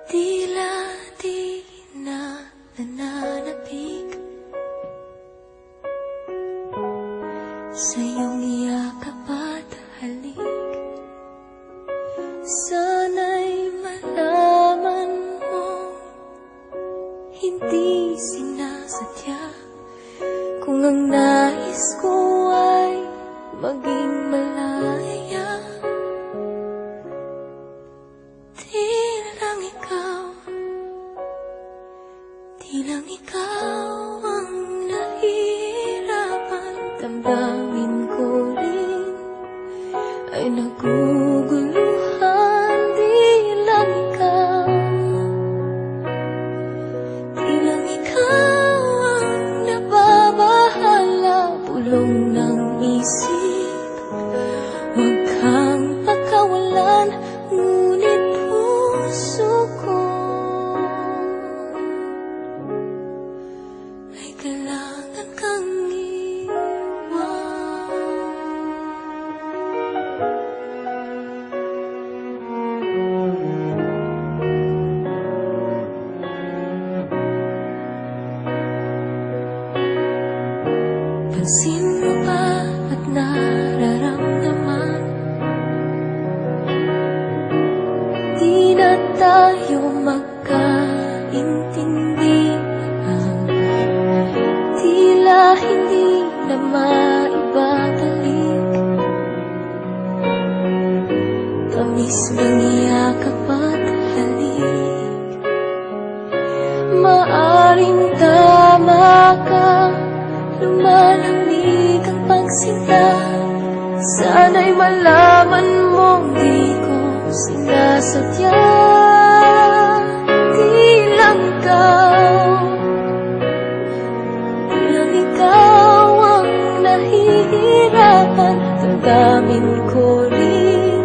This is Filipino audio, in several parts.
Tila di na nananapig sa iyong yakap at halik. Sana'y malaman mo hindi sinasadya, kung ang nais ko ay maging malaya. Di lang ikaw ang nahihirapan, damdamin ko rin ay naguguluhan. Di lang ikaw ang nababahala, bulong ng isip. Huwag kang pagkawalan, ngunit puso ko ay kailangan kang iwan. Pansin mo ba at nararamdaman, di na tayo magkaintindihan, tila hindi na maibabalik tamis ng yakap at halik. Maaring tama ka, lumalamig ang pagsinta. Sana'y malaman mong di ko sinasadya. Di lang ikaw ang nahihirapan, damdamin ko rin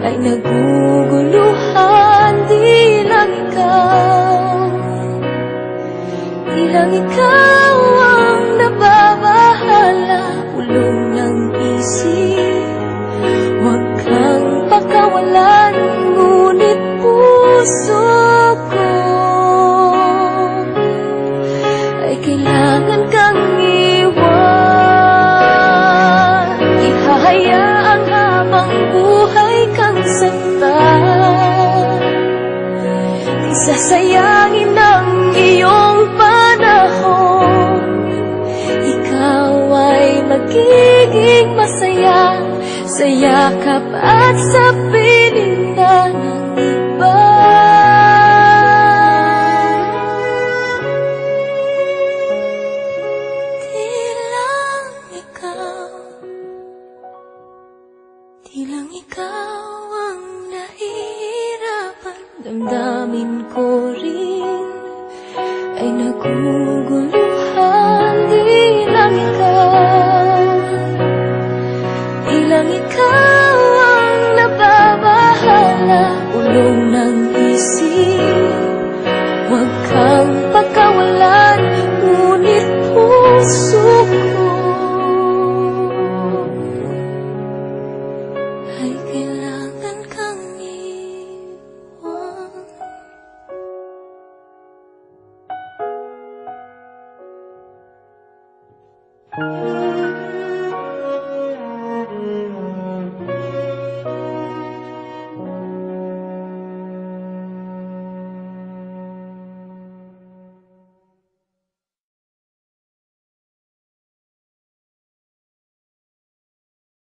ay naguguluhan. Di lang ikaw ang nababahala, bulong ng isip. Huwag kang pakawalan, ngunit puso ko ay kailangan kang iwan. Ihahayaan habang buhay kang saktan, di sasayangin ang iyong panahon. Ikaw ay magiging masaya sa yakap at sa piling ng iba. Di lang ikaw ang nahihirapan, damdamin ko rin ay naguguluhan. Di lang ikaw ang nababahala, ulong ng